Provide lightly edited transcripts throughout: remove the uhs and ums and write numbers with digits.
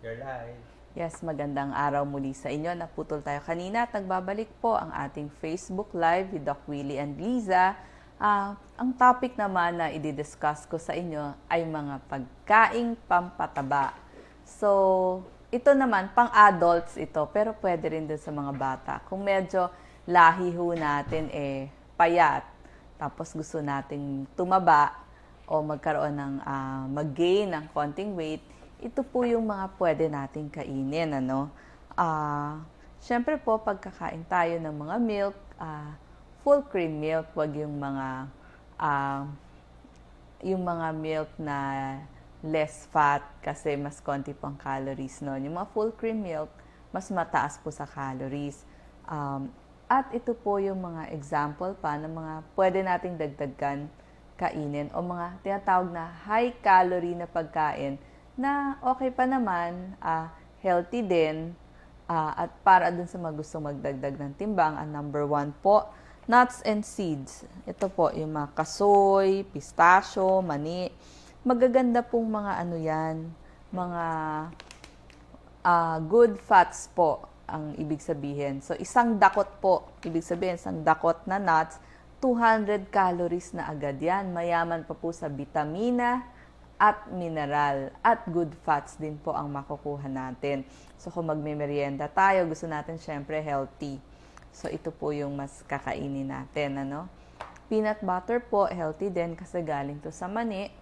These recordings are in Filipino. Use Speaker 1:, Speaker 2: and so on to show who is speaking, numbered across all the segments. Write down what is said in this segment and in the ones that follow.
Speaker 1: You're live.
Speaker 2: Yes, magandang araw muli sa inyo. Naputol tayo kanina at nagbabalik po ang ating Facebook Live with Doc Willie and Liza. Ang topic naman na i-discuss ko sa inyo ay mga pagkaing pampataba. So, ito naman, pang-adults ito, pero pwede rin din sa mga bata. Kung medyo lahi ho natin payat, tapos gusto nating tumaba o magkaroon ng mag-gain ng konting weight, ito po yung mga pwede nating kainin, ano? Syempre po, pagkakain tayo ng mga milk, full cream milk, wag yung mga milk na less fat kasi mas konti pang calories noon. Yung mga full cream milk, mas mataas po sa calories. At ito po yung mga example pa ng mga pwede nating dagdagan kainin o mga tinatawag na high calorie na pagkain na okay pa naman, healthy din, at para dun sa mga gustong magdagdag ng timbang, ang number 1 po, nuts and seeds. Ito po, yung mga kasoy, pistachio, mani. Magaganda pong mga ano yan, mga good fats po ang ibig sabihin. So, isang dakot po, ibig sabihin, isang dakot na nuts, 200 calories na agad yan. Mayaman pa po sa vitamina at mineral at good fats din po ang makukuha natin. So kung magme-merienda tayo, gusto natin syempre healthy. So ito po yung mas kakainin natin, ano? Peanut butter po, healthy din kasi galing to sa mani.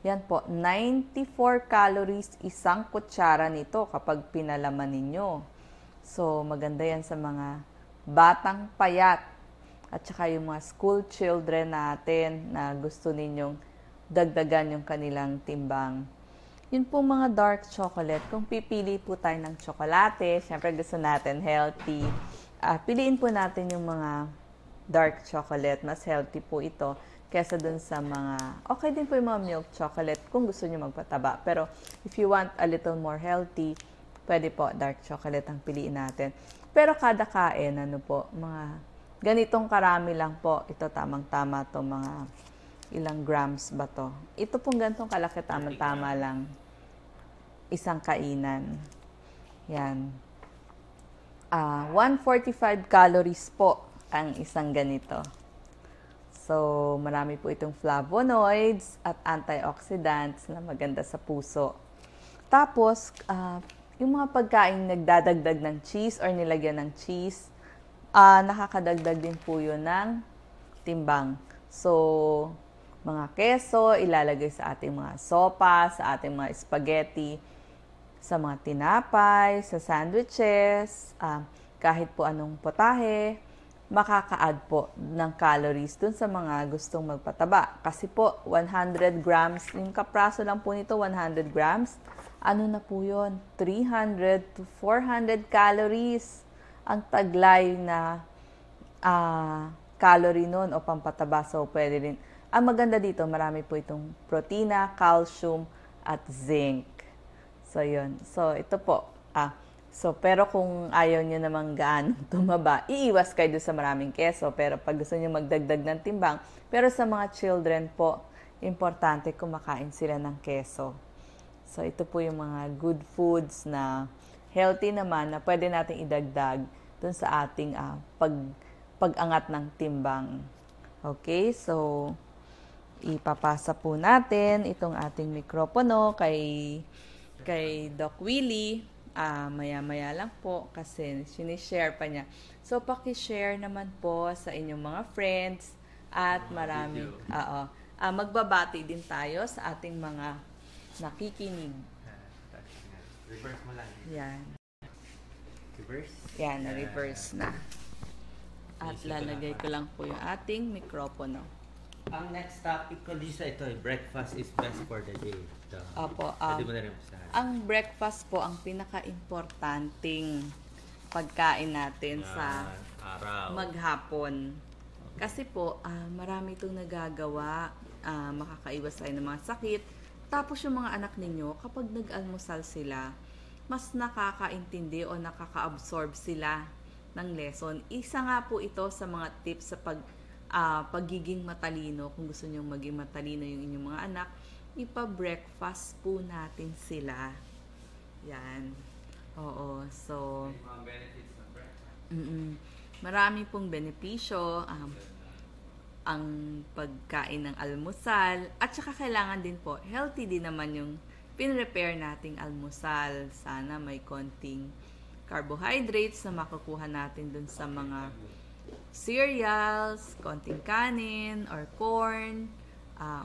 Speaker 2: Yan po, 94 calories isang kutsara nito kapag pinalaman ninyo. So maganda yan sa mga batang payat at saka yung mga school children natin na gusto ninyong dagdagan yung kanilang timbang. Yun po mga dark chocolate. Kung pipili po tayo ng tsokolate, syempre gusto natin healthy. Piliin po natin yung mga dark chocolate. Mas healthy po ito kesa dun sa mga, okay din po yung mga milk chocolate kung gusto nyo magpataba. Pero if you want a little more healthy, pwede po dark chocolate ang piliin natin. Pero kada kain, ano po, mga ganitong karami lang po. Ito tamang-tama to mga ilang grams ba to? Ito pong ganitong kalaki, tama-tama lang. Isang kainan. Yan. 145 calories po ang isang ganito. So, marami po itong flavonoids at antioxidants na maganda sa puso. Tapos, yung mga pagkain nagdadagdag ng cheese or nilagyan ng cheese, nakakadagdag din po yun ng timbang. So, mga keso, ilalagay sa ating mga sopa, sa ating mga spaghetti, sa mga tinapay, sa sandwiches, kahit po anong potahe, makaka-add po ng calories dun sa mga gustong magpataba. Kasi po, 100 grams, yung kapraso lang po nito, 100 grams, ano na po yun? 300 to 400 calories ang taglay na calorie nun o pampataba. So, pwede rin. Ang maganda dito, marami po itong protina, calcium, at zinc. So, yun. So, ito po. Pero kung ayaw nyo namang gaano tumaba, iiwas kayo doon sa maraming keso. Pero pag gusto nyo magdagdag ng timbang, pero sa mga children po, importante kumakain sila ng keso. So, ito po yung mga good foods na healthy naman na pwede natin idagdag doon sa ating pag-angat ng timbang. Okay, so ipapasa po natin itong ating mikropono kay Doc Willie. Maya-maya lang po kasi sinishare pa niya. So, paki-share naman po sa inyong mga friends at marami. Magbabati din tayo sa ating mga nakikinig.
Speaker 1: Reverse mo lang.
Speaker 2: Yan.
Speaker 1: Reverse?
Speaker 2: Yan, na-reverse na. At lalagay ko lang po yung ating mikropono.
Speaker 1: Ang next topic ko, Lisa, ito breakfast is best for the day.
Speaker 2: Opo.
Speaker 1: Pwede mo na rin usahan.
Speaker 2: Ang breakfast po ang pinaka-importanting pagkain natin sa
Speaker 1: araw.
Speaker 2: maghapon. Kasi po, marami itong nagagawa, makakaiwas tayo ng mga sakit. Tapos yung mga anak ninyo, kapag nag-almusal sila, mas nakakaintindi o nakaka-absorb sila ng lesson. Isa nga po ito sa mga tips sa pagiging matalino. Kung gusto nyo maging matalino yung inyong mga anak, ipa-breakfast po natin sila. Yan. Oo. So,
Speaker 1: May mga benefits ng breakfast.
Speaker 2: marami pong benepisyo ang pagkain ng almusal. At saka kailangan din po, healthy din naman yung pin-repair nating almusal. Sana may konting carbohydrates na makukuha natin dun sa mga cereals, konting kanin, or corn,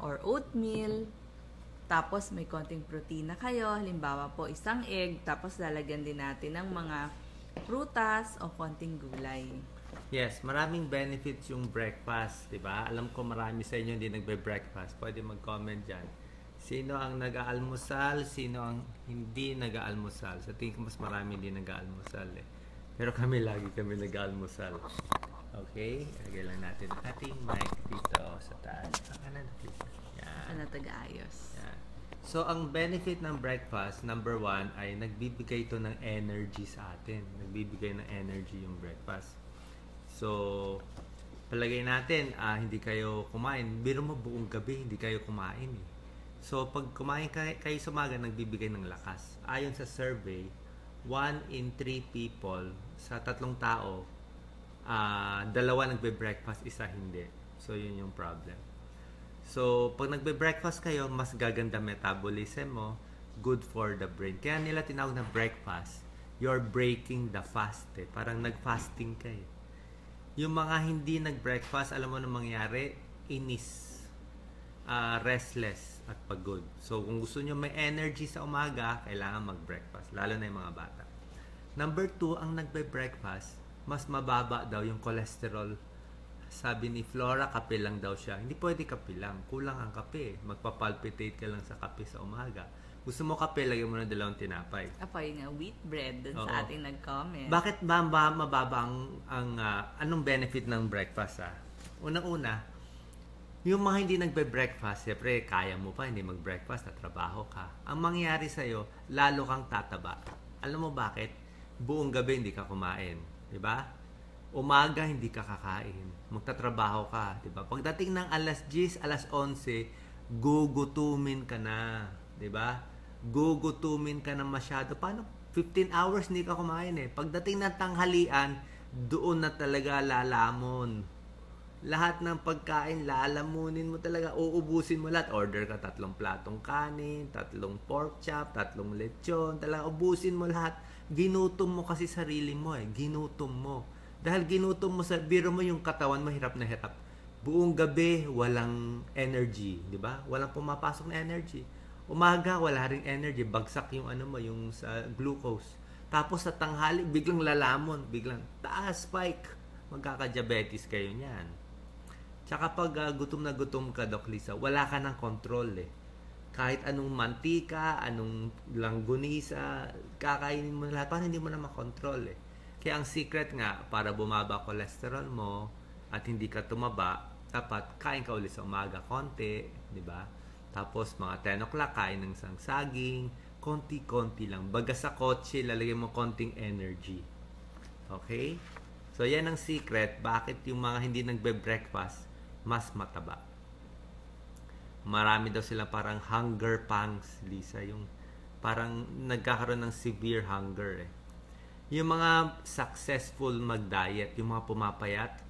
Speaker 2: or oatmeal. Tapos may konting protina kayo. Halimbawa po, isang egg. Tapos lalagyan din natin ng mga prutas o konting gulay.
Speaker 1: Yes, maraming benefits yung breakfast, di ba? Alam ko marami sa inyo hindi nagbe-breakfast. Pwede mag-comment dyan. Sino ang nag-aalmusal? Sino ang hindi nag-aalmusal? Sa tingin ko mas marami hindi nag-aalmusal eh. Pero lagi kami nag-aalmusal. Okay? Lagay lang natin ang ating mic dito sa taas. Kanan, please. Yan.
Speaker 2: Ano taga-ayos?
Speaker 1: Yan. So, ang benefit ng breakfast, number 1, ay nagbibigay ito ng energy sa atin. Nagbibigay ng energy yung breakfast. So, palagay natin, hindi kayo kumain. Biro mo buong gabi, hindi kayo kumain eh. So, pag kumain kayo sa umaga, nagbibigay ng lakas. Ayon sa survey, 1 in 3 people, sa 3 tao, 2 nagbe-breakfast, 1 hindi. So, yun yung problem. So, pag nagbe-breakfast kayo, mas gaganda metabolism mo, good for the brain. Kaya nila tinawag na breakfast. You're breaking the fast eh. Parang nag-fasting kayo. Yung mga hindi nag-breakfast, alam mo na mangyari, inis, restless, at pagod. So, kung gusto nyo may energy sa umaga, kailangan mag-breakfast, lalo na yung mga bata. Number 2, ang nagbe-breakfast, mas mababa daw yung cholesterol. Sabi ni Flora, kape lang daw siya. Hindi pwede kape lang, kulang ang kape. Magpapalpitate ka lang sa kape sa umaga. Gusto mo kape, lagyan mo na 2 tinapay.
Speaker 2: Apoy nga, wheat bread dun
Speaker 1: Oo.
Speaker 2: sa ating nag-comment.
Speaker 1: Bakit ba mababa anong benefit ng breakfast Unang-una, yung mga hindi nagbe-breakfast, siyempre kaya mo pa hindi mag-breakfast, tatrabaho ka. Ang mangyayari sa'yo, lalo kang tataba. Alam mo bakit? Buong gabi hindi ka kumain, di ba? Umaga hindi ka kakain, magtatrabaho ka, di ba? Pagdating ng alas 10, alas 11, gugutumin ka na, di ba? Gugutumin ka na masyado. Paano? 15 hours hindi ka kumain eh. Pagdating ng tanghalian, doon na talaga lalamon. Lahat ng pagkain, lalamunin mo talaga. Uubusin mo lahat. Order ka 3 platong kanin, 3 pork chop, 3 lechon. Talaga, ubusin mo lahat. Ginutom mo kasi sarili mo eh. Ginutom mo. Dahil ginutom mo sa biro mo yung katawan mo, hirap na hirap. Buong gabi, walang energy. Di ba? Walang pumapasok na energy. Umaga, wala ring energy. Bagsak yung yung sa glucose. Tapos sa tanghali, biglang lalamon. Biglang taas, spike. Magkaka-diabetes kayo niyan. Tsaka pag gutom na gutom ka, Doc Lisa, wala ka ng control eh. Kahit anong mantika, anong langgunisa, kakainin mo lahat. Parang hindi mo na makontrol eh. Kaya ang secret nga, para bumaba cholesterol mo at hindi ka tumaba, dapat kain ka ulit sa umaga konti, di ba? Tapos mga 10 o'clock, kain ng isang saging, konti-konti lang. Baga sa kotse, lalagyan mo konting energy. Okay? So, yan ang secret. Bakit yung mga hindi nagbe-breakfast, mas mataba. Marami daw sila parang hunger pangs, Lisa. Yung parang nagkakaroon ng severe hunger eh. Yung mga successful mag-diet, yung mga pumapayat,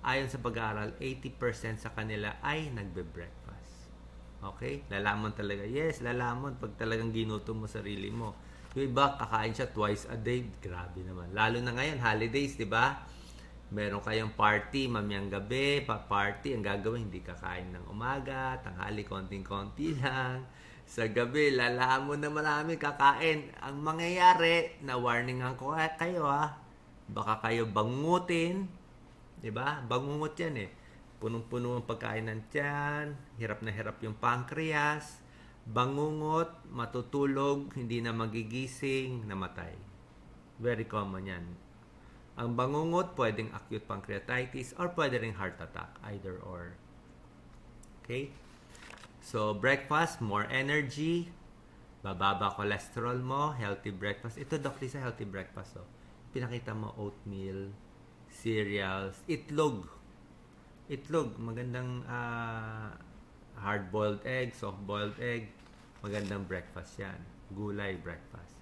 Speaker 1: ayon sa pag-aaral, 80% sa kanila ay nagbe-breakfast. Okay? Lalamon talaga. Yes, lalamon pag talagang ginutom mo sarili mo. Yung iba, kakain siya twice a day. Grabe naman. Lalo na ngayon, holidays, di ba? Meron kayong party, mamayang gabi, pa-party. Ang gagawin, hindi kakain ng umaga, tanghali, konting-konti lang. Sa gabi, lalamon na marami kakain. Ang mangyayari, na warningan ko kayo baka kayo bangutin. Di ba? Bangungot yan eh. Punong-puno ang pagkain ng tiyan, hirap na hirap yung pancreas, bangungot, matutulog, hindi na magigising, namatay. Very common yan. Ang bangungot, pwedeng acute pancreatitis or pwede ring heart attack, either or. Okay? So, breakfast, more energy, bababa cholesterol mo, healthy breakfast. Ito, Doc Lisa, healthy breakfast. Pinakita mo oatmeal, cereals, itlog. Itlog, magandang hard-boiled egg, soft-boiled egg, magandang breakfast yan. Gulay breakfast.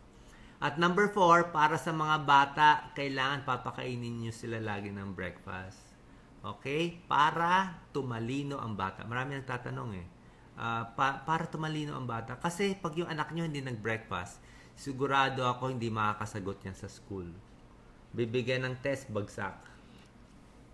Speaker 1: At number 4, para sa mga bata, kailangan papakainin nyo sila lagi ng breakfast. Okay? Para tumalino ang bata. Marami nagtatanong eh. Para tumalino ang bata. Kasi pag yung anak nyo hindi nag-breakfast, sigurado ako hindi makakasagot yan sa school. Bibigyan ng test, bagsak.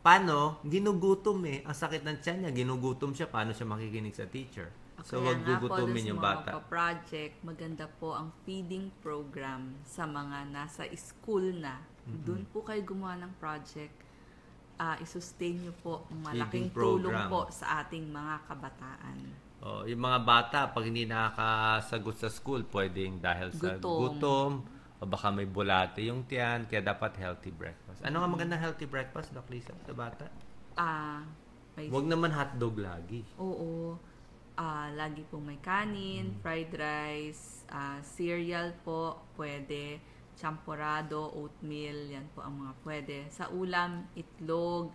Speaker 1: Paano? Ginugutom eh. Ang sakit ng tiyan niya, ginugutom siya. Paano siya makikinig sa teacher? So, wag gugutumin yung bata.
Speaker 2: Project, maganda po ang feeding program sa mga nasa school na. Doon po kayo gumawa ng project. I-sustain nyo po. Malaking tulong po sa ating mga kabataan.
Speaker 1: Yung mga bata, pag hindi nakakasagot sa school, pwedeng dahil sa gutom o baka may bulate yung tiyan, kaya dapat healthy breakfast. Ano nga magandang healthy breakfast, Doc Lisa, sa bata? Huwag naman hotdog lagi.
Speaker 2: Oo. Lagi po may kanin, fried rice, cereal po, pwede, champorado, oatmeal, yan po ang mga pwede. Sa ulam, itlog,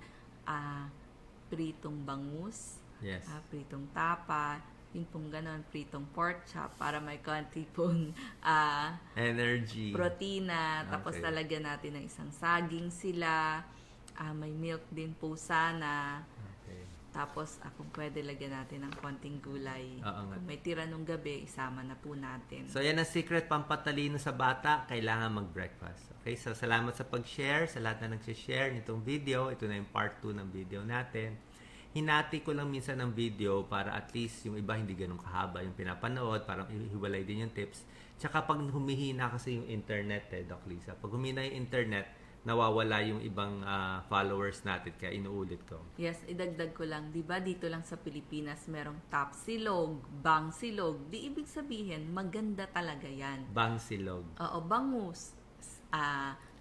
Speaker 2: pritong bangus,
Speaker 1: yes.
Speaker 2: Pritong tapa, yung pong ganon, pritong pork chop para may konti pong
Speaker 1: energy,
Speaker 2: protina, tapos lalagyan natin ng isang saging sila, may milk din po sana. Tapos, kung pwede, lagyan natin ng konting gulay. Kung may tira nung gabi, isama na po natin.
Speaker 1: So, yan ang secret pampatalino sa bata. Kailangan mag-breakfast. Okay? So, salamat sa pag-share. Sa lahat na nag-share nitong video. Ito na yung part 2 ng video natin. Hinati ko lang minsan ng video para at least yung iba hindi ganun kahaba yung pinapanood. Parang hiwalay din yung tips. Tsaka pag humihina kasi yung internet, Doc Lisa. Pag humina yung internet, nawawala yung ibang followers natin, kaya inuulit ko.
Speaker 2: Yes, idagdag ko lang, di ba dito lang sa Pilipinas merong top silog, bang silog, di ibig sabihin maganda talaga yan.
Speaker 1: Bang silog.
Speaker 2: Oo, bangus,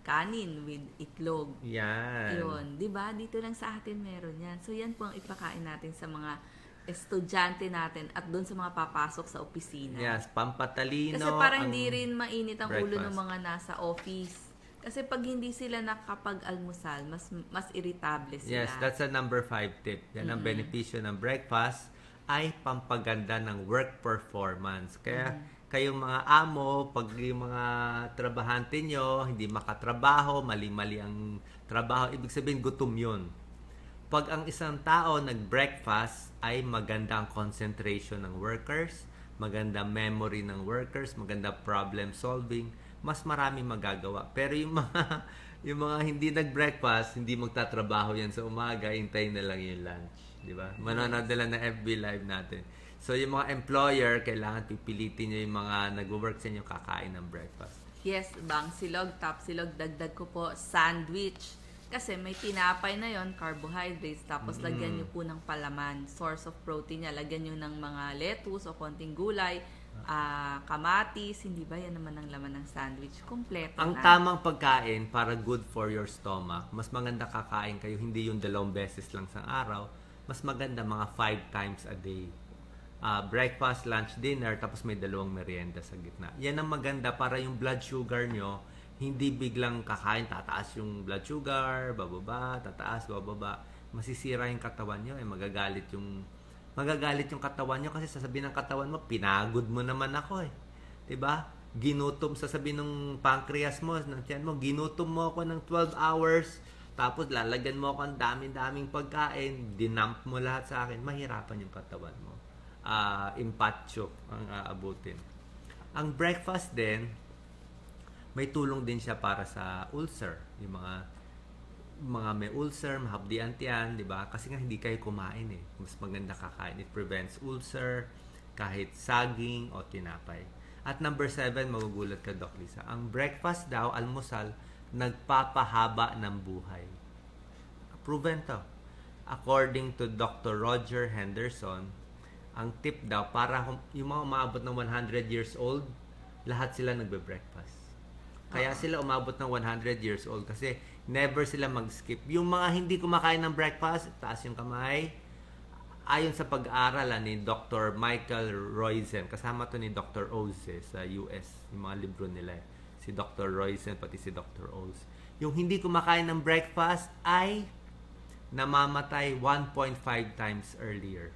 Speaker 2: kanin with itlog.
Speaker 1: Yan.
Speaker 2: Yun, di ba dito lang sa atin meron yan. So yan po ang ipakain natin sa mga estudyante natin at doon sa mga papasok sa opisina.
Speaker 1: Yes, pampatalino.
Speaker 2: Kasi parang hindi rin mainit ang ulo ng mga nasa office. Kasi pag hindi sila nakapag-almusal, mas irritable sila.
Speaker 1: Yes, that's a number 5 tip. Yan ang benepisyo ng breakfast ay pampaganda ng work performance. Kaya kayong mga amo, pag yung mga trabahante nyo, hindi makatrabaho, mali-mali ang trabaho, ibig sabihin gutom yun. Pag ang isang tao nag-breakfast, ay maganda ang concentration ng workers, maganda memory ng workers, maganda problem solving, mas marami magagawa. Pero yung mga hindi nag-breakfast, hindi magtatrabaho yan sa umaga, hintayin na lang yung lunch, di ba? Manonood na lang ng FB live natin. So yung mga employer, kailangan pipilitin nyo yung mga nag-work sa inyo kakain ng breakfast.
Speaker 2: Yes, bang silog, top silog, dagdag ko po sandwich. Kasi may tinapay na yon, carbohydrates, tapos lagyan nyo po ng palaman, source of protein niya, lagyan nyo ng mga lettuce o konting gulay, kamatis, hindi ba yan naman ang laman ng sandwich? Kompleto
Speaker 1: ang
Speaker 2: na.
Speaker 1: Tamang pagkain para good for your stomach, mas maganda kakain kayo, hindi yung 2 beses lang sa araw, mas maganda mga 5 times a day. Breakfast, lunch, dinner, tapos may 2 merienda sa gitna. Yan ang maganda para yung blood sugar nyo, hindi biglang kakain, tataas yung blood sugar, bababa, tataas, bababa. Masisira yung katawan nyo, magagalit yung katawan nyo kasi sasabihin ng katawan mo, pinagod mo naman ako eh. 'Di ba? Ginutom, sasabihin ng pancreas mo, ng tiyan mo, ginutom mo ako ng 12 hours, tapos lalagyan mo ako ng daming pagkain, dinump mo lahat sa akin, mahirapan yung katawan mo. Impatyo ang aabutin. Ang breakfast din, may tulong din siya para sa ulcer. Yung mga may ulcer, mahapdian tiyan, di ba? Kasi nga hindi kayo kumain eh. Mas maganda kakain. It prevents ulcer, kahit saging o tinapay. At number 7, magugulat ka, Doc Lisa. Ang breakfast daw, almusal, nagpapahaba ng buhay. Proven to. According to Dr. Roger Henderson, ang tip daw, para yung mga umabot ng 100 years old, lahat sila nagbe-breakfast. Kaya sila umabot ng 100 years old kasi never sila mag-skip. Yung mga hindi kumakain ng breakfast, taas yung kamay. Ayon sa pag-aaral ni Dr. Michael Roizen, kasama to ni Dr. Oz sa US, yung mga libro nila. Si Dr. Roizen, pati si Dr. Oz. Yung hindi kumakain ng breakfast ay namamatay 1.5 times earlier.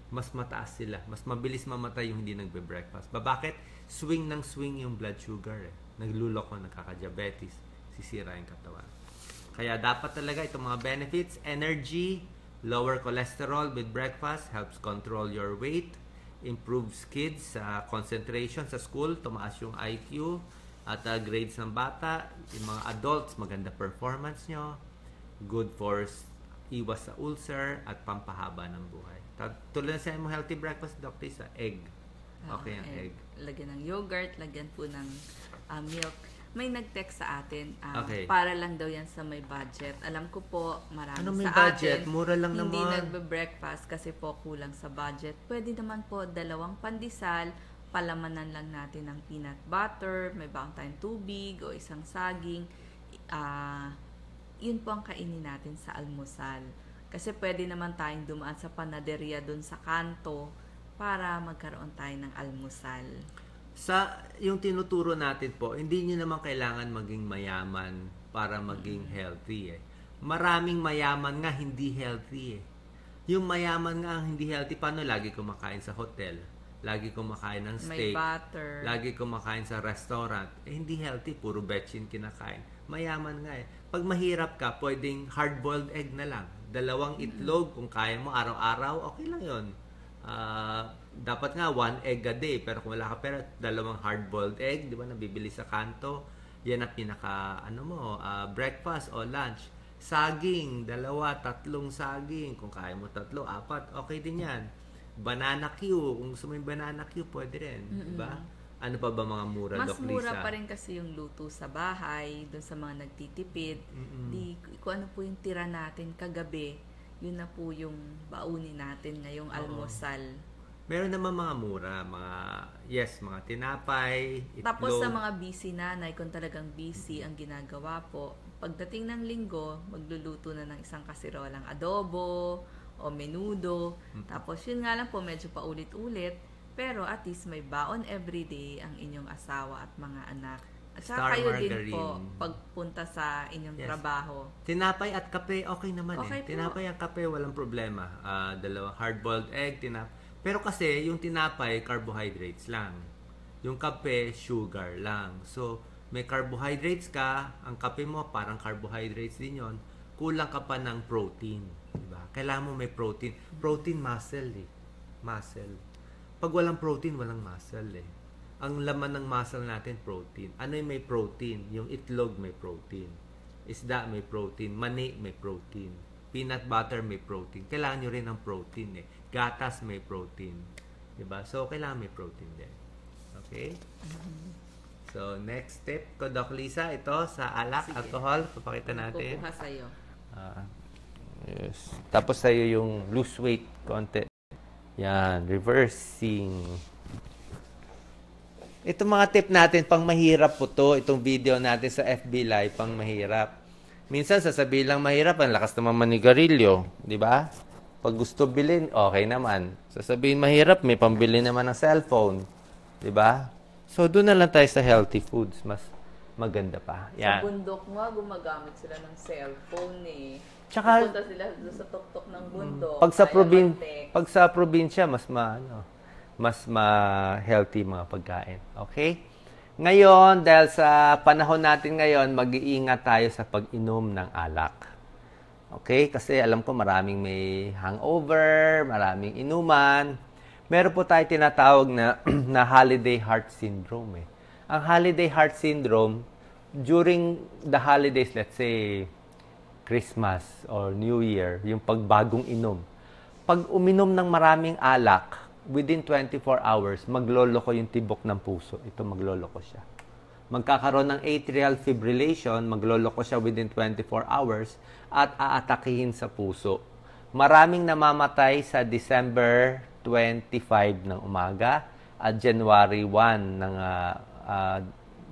Speaker 1: mas mataas sila. Mas mabilis mamatay yung hindi nagbe-breakfast. Bakit? Swing ng swing yung blood sugar eh. Nagluloko, nagkaka-diabetes, sisira yung katawan. Kaya dapat talaga itong mga benefits, energy, lower cholesterol with breakfast, helps control your weight, improves kids concentration sa school, tumaas yung IQ, at grades ng bata, yung mga adults, maganda performance nyo, good for iwas sa ulcer, at pampahaba ng buhay. Tulad na sa mo healthy breakfast, Dr. Isa, egg. Okay ang egg.
Speaker 2: Lagyan ng yogurt, lagyan po ng milk. May nag-text sa atin,
Speaker 1: Okay.
Speaker 2: para lang daw yan sa may budget. Alam ko po, marami
Speaker 1: Ano may
Speaker 2: sa
Speaker 1: budget?
Speaker 2: atin,
Speaker 1: Mura lang
Speaker 2: hindi
Speaker 1: naman.
Speaker 2: nagbe-breakfast kasi po kulang sa budget. Pwede naman po 2 pandesal, palamanan lang natin ng peanut butter, may baong tayong tubig o isang saging. Yun po ang kainin natin sa almusal. Kasi pwede naman tayong dumaan sa panaderia dun sa kanto para magkaroon tayo ng almusal.
Speaker 1: Sa yung tinuturo natin po, hindi nyo naman kailangan maging mayaman para maging healthy eh. Maraming mayaman nga hindi healthy eh. Yung mayaman nga ang hindi healthy, paano lagi kumakain sa hotel? Lagi kumakain ng
Speaker 2: May
Speaker 1: steak.
Speaker 2: butter.
Speaker 1: Lagi kumakain sa restaurant. Hindi healthy, puro betchin kinakain. Mayaman nga eh. Pag mahirap ka, pwedeng hard-boiled egg na lang. 2 itlog, kung kaya mo araw-araw, okay lang yun. Dapat nga 1 egg a day, pero kung wala ka pera, 2 hard-boiled egg, di ba, nabibili sa kanto, yan ang pinaka breakfast o lunch. Saging, 2, 3 saging, kung kaya mo 3, 4, okay din yan. Banana Q, kung gusto mo yung banana Q, pwede rin, di ba? Ano pa ba mga mura,
Speaker 2: Mas
Speaker 1: Doc Lisa?
Speaker 2: mura pa rin kasi yung luto sa bahay, dun sa mga nagtitipid. Kung ano po yung tira natin kagabi, yun na po yung baunin natin ngayong almusal.
Speaker 1: Meron naman mga mura, mga tinapay, itlog.
Speaker 2: Tapos sa mga busy nanay, kung talagang busy ang ginagawa po, pagdating ng linggo, magluluto na ng isang kasirolang adobo o menudo. Tapos yun nga lang po, medyo paulit-ulit. Pero at least may baon everyday ang inyong asawa at mga anak. At saka
Speaker 1: Star
Speaker 2: kayo din
Speaker 1: margarine.
Speaker 2: po, pagpunta sa inyong
Speaker 1: Yes.
Speaker 2: trabaho.
Speaker 1: Tinapay at kape, okay naman
Speaker 2: Okay
Speaker 1: eh.
Speaker 2: po.
Speaker 1: Tinapay at kape, walang problema. 2 hard-boiled egg, Pero kasi, yung tinapay, carbohydrates lang. Yung kape, sugar lang. So, may carbohydrates ka, ang kape mo, parang carbohydrates din yon. Kulang ka pa ng protein. Diba? Kailangan mo may protein. Protein, muscle eh. Muscle. Pag walang protein, walang muscle eh. Ang laman ng muscle natin, protein. Ano yung may protein? Yung itlog may protein. Isda may protein. Mani may protein. Peanut butter may protein. Kailangan nyo rin ng protein eh. Gatas may protein. Diba? So, kailangan may protein din. Okay? So, next step ko, Doc Lisa, ito sa alak,
Speaker 2: Sige.
Speaker 1: alcohol. Papakita natin.
Speaker 2: Kukuha sa'yo.
Speaker 1: Yes. Tapos sa'yo yung lose weight konti. Yan, reversing. Ito mga tip natin, pang mahirap po to. Itong video natin sa FB Live, pang mahirap. Minsan, sasabihin lang mahirap, ang lakas naman manigarilyo. Di ba? Pag gusto bilhin, okay naman. Sasabihin mahirap, may pambili naman ng cellphone. Di ba? So, doon na lang tayo sa healthy foods. Mas maganda pa. Yan.
Speaker 2: Sa bundok nga, gumagamit sila ng cellphone eh.
Speaker 1: Tsaka-
Speaker 2: Pupunta sila doon sa tuktok ng bundok.
Speaker 1: Pag sa
Speaker 2: text.
Speaker 1: probinsya mas healthy mga pagkain. Okay? Ngayon, dahil sa panahon natin ngayon, mag-iingat tayo sa pag-inom ng alak. Okay? Kasi alam ko maraming may hangover, maraming inuman. Meron po tayo tinatawag na na holiday heart syndrome eh. Ang holiday heart syndrome during the holidays, let's say Christmas or New Year, yung pagbagong inom. Pag uminom ng maraming alak, within 24 hours, magloloko yung tibok ng puso. Ito, magloloko siya. Magkakaroon ng atrial fibrillation, magloloko siya within 24 hours, at aatakihin sa puso. Maraming namamatay sa December 25 ng umaga at January 1 ng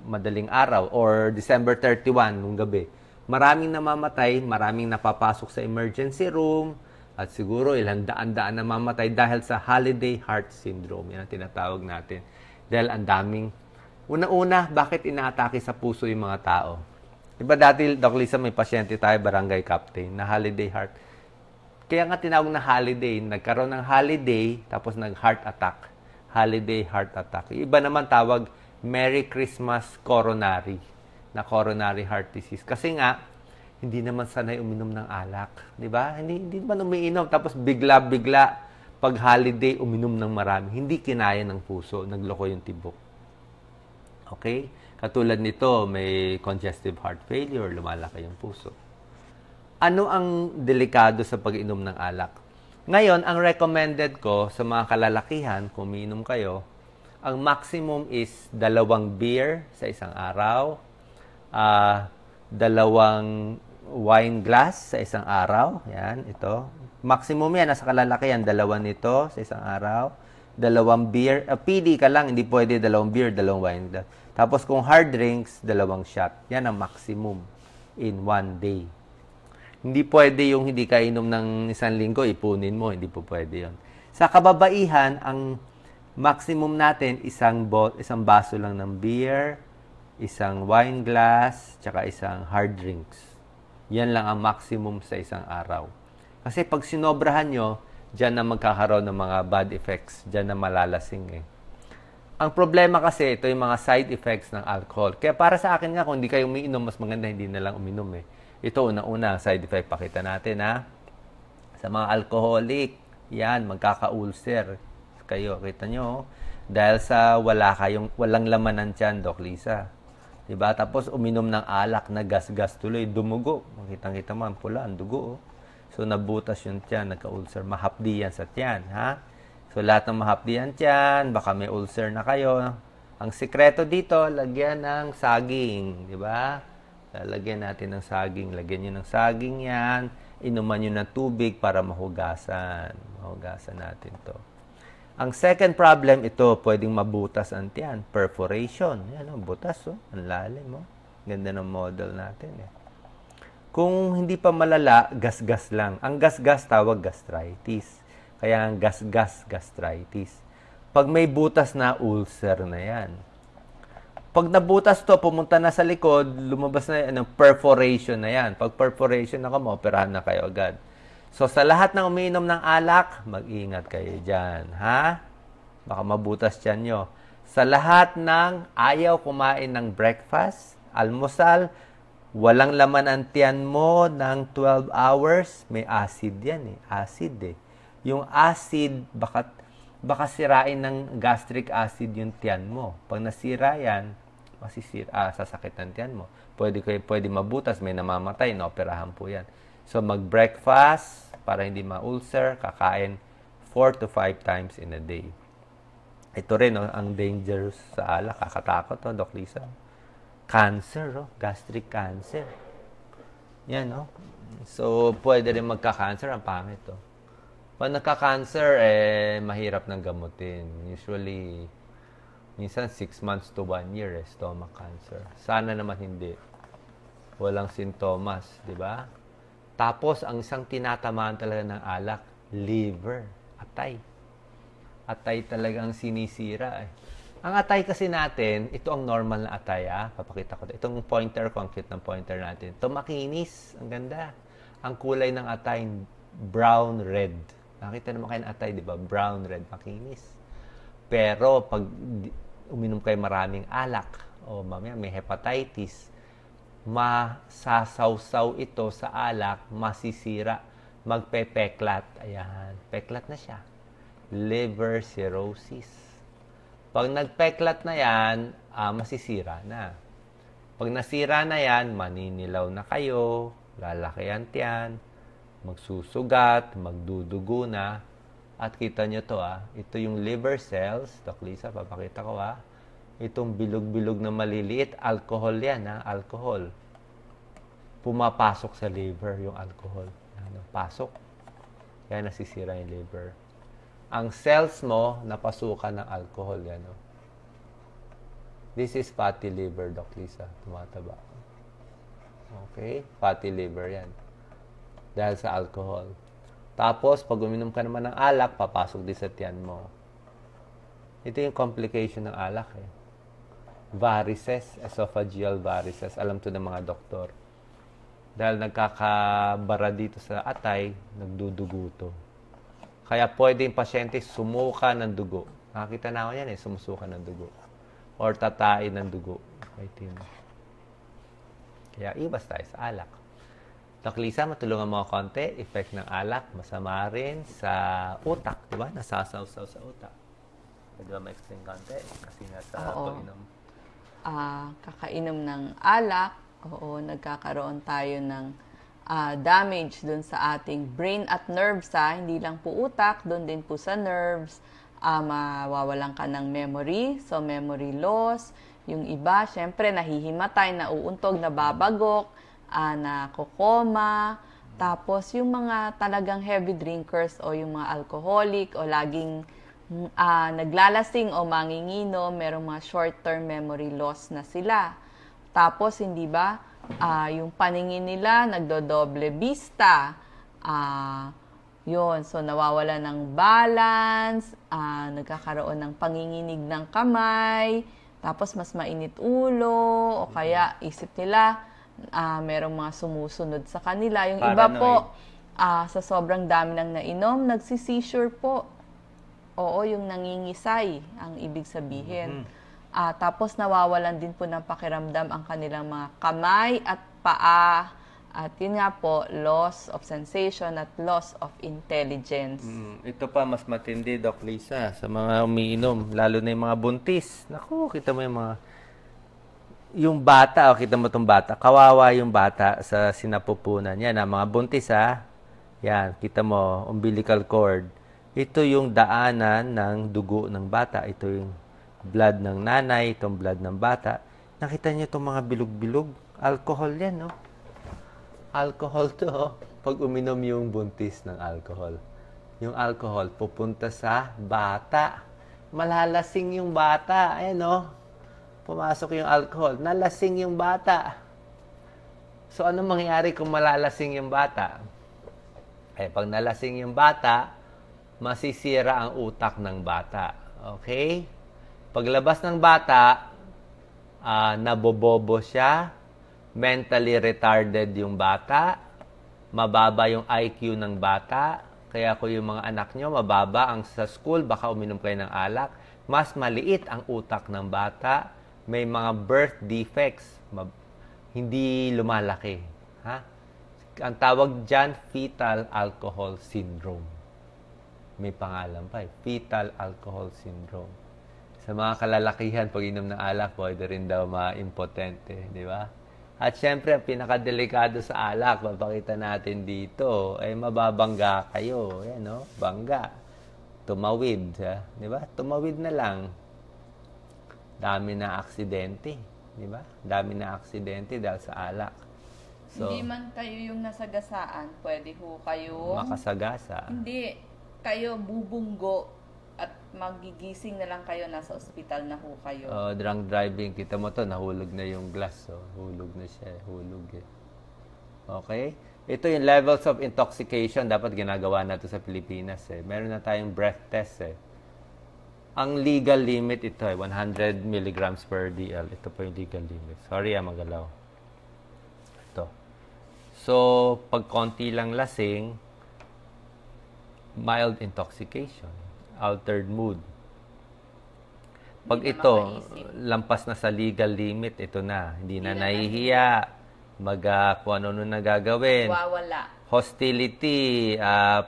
Speaker 1: madaling araw or December 31 ng gabi. Maraming namamatay, maraming napapasok sa emergency room, at siguro ilang daan-daan namamatay dahil sa holiday heart syndrome. Yan ang tinatawag natin. Dahil ang daming, una-una, bakit inaatake sa puso yung mga tao? Diba dati, Doc Lisa, may pasyente tayo, barangay captain, na holiday heart. Kaya nga tinawag na holiday. Nagkaroon ng holiday, tapos nag-heart attack. Holiday heart attack. Yung iba naman tawag Merry Christmas coronary, na coronary heart disease. Kasi nga, hindi naman sanay uminom ng alak. Di ba? Hindi naman umiinom. Tapos bigla-bigla, pag holiday, uminom ng marami. Hindi kinaya ng puso. Nagloko yung tibok. Okay? Katulad nito, may congestive heart failure, lumalaki yung puso. Ano ang delikado sa pag-inom ng alak? Ngayon, ang recommended ko sa mga kalalakihan, kung umiinom kayo, ang maximum is 2 beer sa isang araw, 2 wine glass sa isang araw. Yan, ito. Maximum yan, nasa kalalakihan, 2 nito sa isang araw, 2 beer. Pili ka lang, hindi pwede 2 beer, 2 wine glass. Tapos kung hard drinks, 2 shot. Yan ang maximum in 1 day. Hindi pwede yung hindi ka inom ng 1 linggo, ipunin mo. Hindi po pwede yun. Sa kababaihan, ang maximum natin, isang baso lang ng beer, isang wine glass, tsaka isang hard drinks. Yan lang ang maximum sa isang araw. Kasi pag sinobrahan nyo, dyan na magkakaroon ng mga bad effects. Dyan na malalasing eh. Ang problema kasi, ito yung mga side effects ng alcohol. Kaya para sa akin nga, kung hindi kayo umiinom, mas maganda hindi na lang uminom eh. Ito, unang-una, side effect, pakita natin ha. Sa mga alcoholic, yan, magkaka-ulcer kayo. Kita nyo, dahil sa walang laman ng tiyan, Doc Lisa. Diba? Tapos, uminom ng alak na gas-gas tuloy, dumugo. Makita-kita mo, ang pula, ang dugo. So, nabutas yung tiyan, nagka-ulcer. Mahapdi yan sa tiyan, ha? So, lahat ng mahapdi yan tiyan, baka may ulcer na kayo. Ang sikreto dito, lagyan ng saging, di ba? Lagyan natin ng saging. Lagyan nyo ng saging yan. Inuman nyo ng tubig para mahugasan. Mahugasan natin to. Ang second problem, ito, pwedeng mabutas ang tiyan. Perforation. Yan, butas, oh. Ang lalim, oh. Ganda ng model natin, eh. Kung hindi pa malala, gas-gas lang. Ang gas-gas tawag gastritis. Kaya ang gas-gas, gastritis. Pag may butas na, ulcer na yan. Pag nabutas to, pumunta na sa likod, lumabas na yan, perforation na yan. Pag perforation na maoperahan na kayo agad. So, sa lahat ng umiinom ng alak, mag-ingat kayo dyan, ha? Baka mabutas dyan nyo. Sa lahat ng ayaw kumain ng breakfast, almusal, walang laman ang tiyan mo ng 12 hours, may acid yan eh. Acid eh. Yung acid, baka sirain ng gastric acid yung tiyan mo. Pag nasira yan, sasakit ng tiyan mo. Pwede mabutas, may namamatay, naoperahan po yan. So, mag-breakfast para hindi ma-ulcer, kakain 4 to 5 times in a day. Ito rin, ang dangerous sa alak. Kakatakot, Doc Lisa. Cancer, gastric cancer. Yan, So, pwede rin magka-cancer. Ang pangit, Pag nagka-cancer, mahirap nang gamutin. Usually, minsan 6 months to 1 year, stomach cancer. Sana naman hindi. Walang sintomas, di ba? Tapos, ang isang tinatamaan talaga ng alak, liver, atay. Atay talaga ang sinisira, Ang atay kasi natin, ito ang normal na atay, Papakita ko. Itong pointer, ang cute ng pointer natin. Ito makinis, ang ganda. Ang kulay ng atay, brown-red. Nakita naman kayo ng atay, di ba? Brown-red, makinis. Pero, pag uminom kayo maraming alak, o mamaya may hepatitis, masasawsaw ito sa alak, masisira, magpepeklat. Ayan, peklat na siya. Liver cirrhosis. Pag nagpeklat na yan, masisira na. Pag nasira na yan, maninilaw na kayo, lalaki ang tiyan, magsusugat, magdudugo na. At kita nyo to, ito yung liver cells. Doc Lisa, papakita ko, Itong bilog-bilog na maliliit, alcohol yan, alcohol. Pumapasok sa liver yung alcohol. Pasok. Kaya nasisira yung liver. Ang cells mo, napasukan ng alcohol. Yan, This is fatty liver, Doc Lisa. Tumataba. Okay? Fatty liver yan. Dahil sa alcohol. Tapos, pag uminom ka naman ng alak, papasok din sa tiyan mo. Ito yung complication ng alak, Varices, esophageal varices. Alam to ng mga doktor. Dahil nagkakabara dito sa atay, nagdudugo to. Kaya pwede yung pasyente sumuka ng dugo. Nakakita na ako yan sumusuka ng dugo. Or tatain ng dugo. Okay, kaya iwas tayo sa alak. Doc Lisa, matulungan mo ako konti. Effect ng alak, masama rin sa utak. Di ba? Nasasaw-saw sa utak. Pwede ba ma-explain konti? Kasi nasa pag-inom.
Speaker 2: Kakainom ng alak, nagkakaroon tayo ng damage dun sa ating brain at nerves. Hindi lang po utak, dun din po sa nerves. Mawawalan ka ng memory, so memory loss. Yung iba, syempre, nahihimatay, nauuntog, nababagok, nakokoma. Tapos, yung mga talagang heavy drinkers o yung mga alcoholic o laging naglalasing o manginginom, merong mga short-term memory loss na sila. Tapos, hindi ba, yung paningin nila, nagdodoble vista. Yun, so nawawala ng balance, nagkakaroon ng panginginig ng kamay, tapos mas mainit ulo, o kaya isip nila, merong mga sumusunod sa kanila. Yung iba po, sa sobrang dami ng nainom, nagsi-seizure po. Oo, yung nangingisay, ang ibig sabihin. Tapos nawawalan din po ng pakiramdam ang kanilang mga kamay at paa. At yun nga po, loss of sensation at loss of intelligence.
Speaker 1: Ito pa, mas matindi, Doc Lisa, sa mga umiinom, lalo na yung mga buntis. Naku, kita mo yung mga... Yung bata, kita mo itong bata, kawawa yung bata sa sinapupunan. Yan, mga buntis, Yan, kita mo, umbilical cord. Ito yung daanan ng dugo ng bata. Ito yung blood ng nanay, itong blood ng bata. Nakita niyo itong mga bilog-bilog? Alcohol yan, no? Alcohol to, pag uminom yung buntis ng alcohol. Yung alcohol pupunta sa bata. Malalasing yung bata. Pumasok yung alcohol. Nalasing yung bata. So, anong mangyayari kung malalasing yung bata? Pag nalasing yung bata, masisira ang utak ng bata. Okay? Paglabas ng bata, nabobobo siya, mentally retarded yung bata, mababa yung IQ ng bata, kaya kung yung mga anak nyo mababa ang sa school, baka uminom kayo ng alak, mas maliit ang utak ng bata, may mga birth defects, hindi lumalaki. Ang tawag dyan, fetal alcohol syndrome. May pangalan pa fetal alcohol syndrome. Sa mga kalalakihan, pag inom ng alak, pwede rin daw ma-impotente, di ba? At syempre, ang pinakadelikado sa alak, papakita natin dito, mababangga kayo. Bangga. Tumawid. Di ba? Tumawid na lang. Dami na aksidente. Di ba? Dami na aksidente dahil sa alak. So,
Speaker 2: hindi man kayo yung nasagasaan, pwede ho kayo...
Speaker 1: Makasagasa.
Speaker 2: Hindi. Kayo bubunggo at magigising na lang kayo, nasa ospital na ho kayo.
Speaker 1: Drunk driving, kita mo to, nahulog na yung glass. Hulog na siya, hulog Okay? Ito yung levels of intoxication, dapat ginagawa na to sa Pilipinas. Meron na tayong breath test. Ang legal limit ito 100 milligrams per DL. Ito po yung legal limit. Sorry, magalaw. Ito. So, pag konti lang lasing, mild intoxication. Altered mood. Pag ito, lampas na sa legal limit, ito na. Hindi na nahihiya. Kung ano na gagawin.
Speaker 2: Wawala.
Speaker 1: Hostility,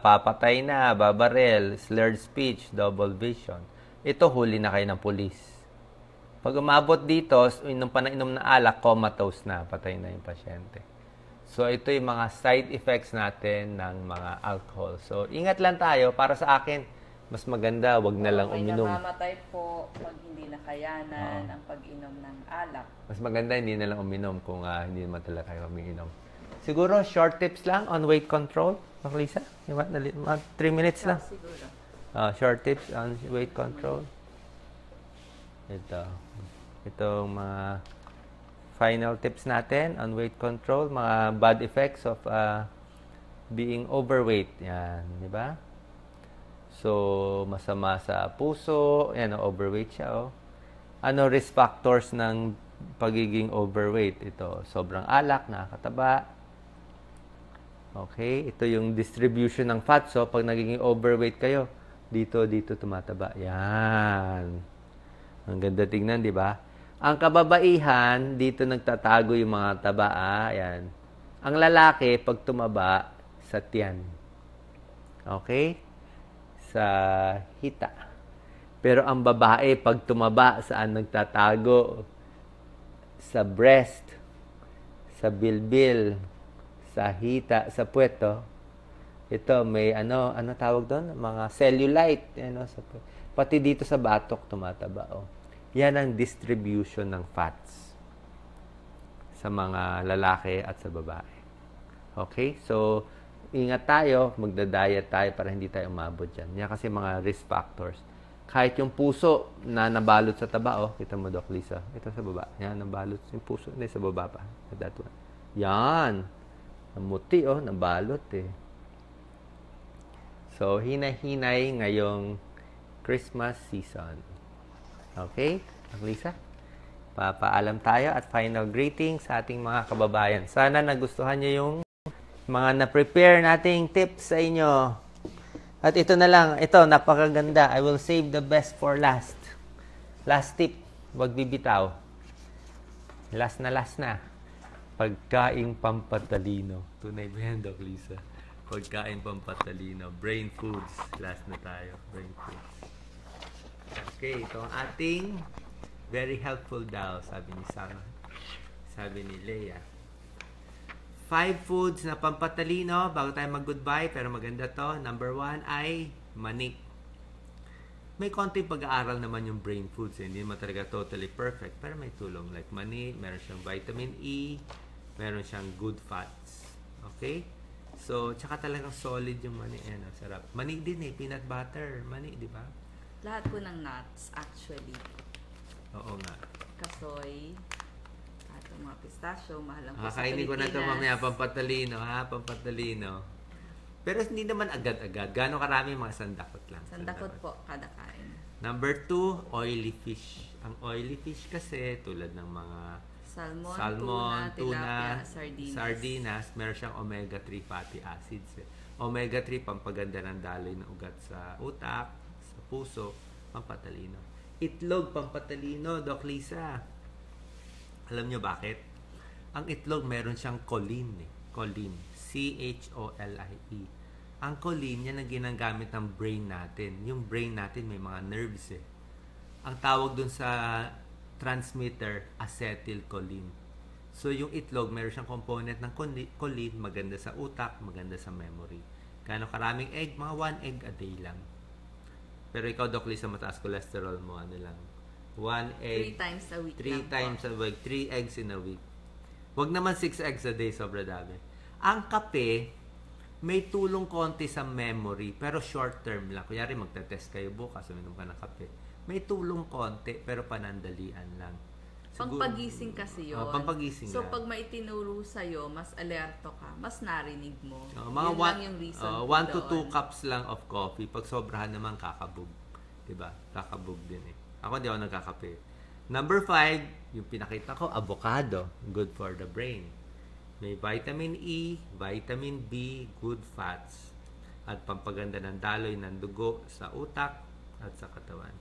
Speaker 1: papatay na, babarel, slurred speech, double vision. Ito, huli na kayo ng pulis. Pag umabot dito, inom pa na inom na alak, comatose na, patay na yung pasyente. So, ito yung mga side effects natin ng mga alcohol. So, ingat lang tayo. Para sa akin, mas maganda, wag na lang uminom.
Speaker 2: May namamatay po pag hindi nakayanan ang pag-inom ng alak.
Speaker 1: Mas maganda hindi na lang uminom kung hindi naman talaga kayo umiinom. Siguro, short tips lang on weight control. Lisa, 3 minutes lang.
Speaker 2: Siguro.
Speaker 1: Short tips on weight control. Itong mga final tips natin on weight control, mga bad effects of being overweight. Yan, di ba? So, masama sa puso. Yan, overweight siya. Ano risk factors ng pagiging overweight? Ito, sobrang alak, nakakataba. Okay? Ito yung distribution ng fat. So, pag nagiging overweight kayo, dito tumataba. Yan. Ang ganda tingnan, di ba? Ang kababaihan, dito nagtatago yung mga taba. Yan. Ang lalaki, pag tumaba, sa tiyan. Okay? Sa hita. Pero ang babae, pag tumaba, saan nagtatago? Sa breast, sa bilbil, sa hita, sa puweto. Ito, may ano tawag doon? Mga cellulite. Pati dito sa batok, tumataba. Yan ang distribution ng fats sa mga lalaki at sa babae. Okay? So, ingat tayo, magda-diet tayo para hindi tayo umabot dyan. Yan kasi mga risk factors. Kahit yung puso na nabalot sa taba, kita mo, Doc Lisa. Ito sa baba. Yan, nabalot yung puso. Hindi, sa baba pa. That one. Yan. Namuti, nabalot eh. So, hinay-hinay ngayong Christmas season. Okay? Doc Lisa? Papaalam tayo at final greetings sa ating mga kababayan. Sana nagustuhan nyo yung mga na-prepare nating tips sa inyo. At ito na lang, ito, napakaganda. I will save the best for last. Last tip, wag bibitaw. Last na. Pagkain pampatalino. Tunay ba yan, Doc Lisa? Pagkain pampatalino. Brain foods. Last na tayo. Brain foods. Okay, ito ang ating very helpful daw, sabi ni Sarah. Sabi ni Leia. 5 foods na pampatalino bago tayo mag-goodbye, pero maganda to. Number 1 ay mani. May konting pag-aaral naman yung brain foods. Hindi naman talaga totally perfect, pero may tulong. Like mani, meron siyang vitamin E, meron siyang good fats. Okay? So, tsaka talagang solid yung mani. Sarap. Mani din peanut butter. Mani, di ba?
Speaker 2: Lahat po ng nuts, actually.
Speaker 1: Oo nga.
Speaker 2: Kasoy, at mga pistachio, mahal lang po sa
Speaker 1: Kakainin ko na ito
Speaker 2: Pilipinas.
Speaker 1: mamaya, pampatalino. Pero hindi naman agad-agad. Gano'ng karami, mga sandakot lang.
Speaker 2: Sandakot po, kada kain.
Speaker 1: Number 2, oily fish. Ang oily fish kasi, tulad ng mga
Speaker 2: Salmon, tuna, tilapia,
Speaker 1: sardinas, meron siyang omega-3 fatty acids. Omega-3, pampaganda ng daloy ng ugat sa utak, sa puso, pampatalino. Itlog, pampatalino, Doc Lisa. Alam nyo bakit? Ang itlog, meron siyang choline. Choline. C-H-O-L-I-E. Ang choline, yan ang ginagamit ng brain natin. Yung brain natin may mga nerves Ang tawag dun sa transmitter, acetylcholine. So, yung itlog, meron siyang component ng choline, maganda sa utak, maganda sa memory. Kano karaming egg? Mga 1 egg a day lang. Pero ikaw, Doc Lisa, mataas cholesterol mo, 1 egg.
Speaker 2: 3 times a week
Speaker 1: 3 times a week. 3 eggs in a week. Huwag naman 6 eggs a day, sobra dami. Ang kape, may tulong konti sa memory, pero short term lang. Kunyari, magte-test kayo bukas, uminom ka ng kape. May tulong konti, pero panandalian lang.
Speaker 2: Pangpagising kasi yun.
Speaker 1: Pampagising
Speaker 2: so,
Speaker 1: lang.
Speaker 2: pag may tinuro sa'yo, mas alerto ka, mas narinig mo.
Speaker 1: Mga
Speaker 2: yun lang yung reason
Speaker 1: 1 to 2
Speaker 2: doon.
Speaker 1: cups lang of coffee. Pag sobrahan naman, kakabog. Diba? Kakabog din Ako hindi ako nagkakape. Number 5, yung pinakita ko, avocado. Good for the brain. May vitamin E, vitamin B, good fats. At pampaganda ng daloy ng dugo sa utak at sa katawan.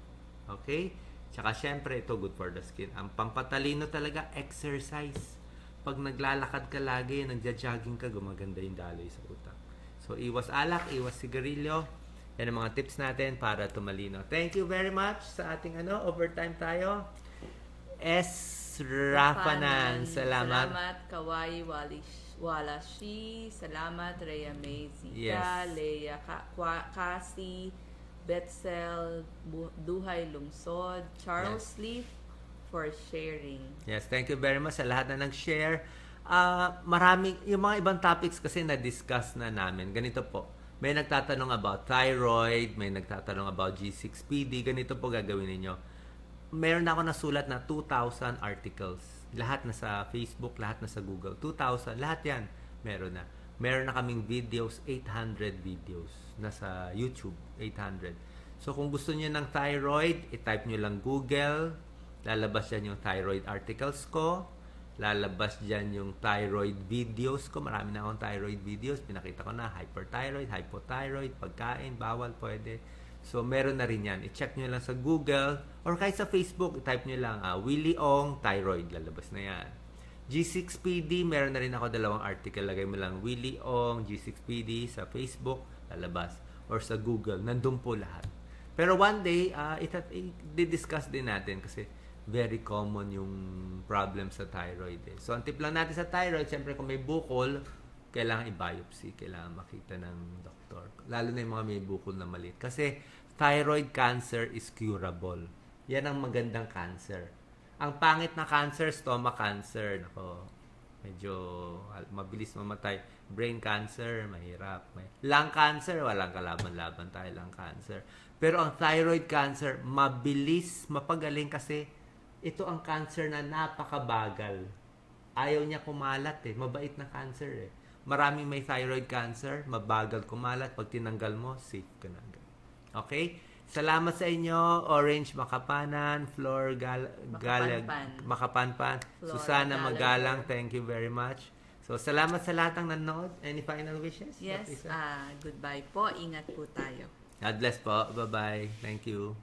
Speaker 1: Okay? Tsaka syempre, ito good for the skin. Ang pampatalino talaga, exercise. Pag naglalakad ka lagi, nagja-jogging ka, gumaganda yung daloy sa utak. So, iwas alak, iwas sigarilyo. Yan ang mga tips natin para tumalino. Thank you very much sa ating overtime tayo. Rafanan. Salamat.
Speaker 2: Salamat, Kawai Walashi. Salamat, Rhea Mezita.
Speaker 1: Yes.
Speaker 2: Leia Kasi. Betzel Duhay Lungsod. Charles Leaf for sharing.
Speaker 1: Yes, thank you very much sa lahat na nag-share. Yung mga ibang topics kasi na-discuss na namin. Ganito po. May nagtatanong about thyroid, may nagtatanong about G6PD. Ganito po gagawin ninyo. Meron na ako nasulat na 2,000 articles. Lahat na sa Facebook, lahat na sa Google. 2,000, lahat yan meron na. Meron na kaming videos, 800 videos. Nasa YouTube, 800. So, kung gusto niyo ng thyroid, i-type niyo lang Google. Lalabas yan yung thyroid articles ko. lalabas dyan yung thyroid videos ko. Marami na akong thyroid videos. Pinakita ko na hyperthyroid, hypothyroid, pagkain, bawal, pwede. So, meron na rin yan. I-check nyo lang sa Google or kahit sa Facebook, i-type nyo lang Willie Ong Thyroid. Lalabas na yan. G6PD, meron na rin ako 2 article. Lagay mo lang Willie Ong, G6PD sa Facebook, lalabas. Or sa Google, nandun po lahat. Pero one day, i-discuss din natin kasi very common yung problem sa thyroid. So, ang tip lang natin sa thyroid, siyempre kung may bukol, kailangan i-biopsy, kailangan makita ng doktor. Lalo na yung mga may bukol na maliit. Kasi thyroid cancer is curable. Yan ang magandang cancer. Ang pangit na cancer, stomach cancer. Nako, medyo mabilis mamatay. Brain cancer, mahirap. Lung cancer, walang kalaban-laban tayo lung cancer. Pero ang thyroid cancer, mabilis mapagaling kasi ito ang cancer na napakabagal. Ayaw niya kumalat Mabait na cancer Maraming may thyroid cancer, mabagal kumalat. Pag tinanggal mo, safe ka na. Okay? Salamat sa inyo, Orange Makapanan, Flor Makapanpan, Susana Magalang, thank you very much. So, salamat sa lahat ng nanood. Any final wishes?
Speaker 2: Yes, goodbye po. Ingat po tayo.
Speaker 1: God bless po. Bye-bye. Thank you.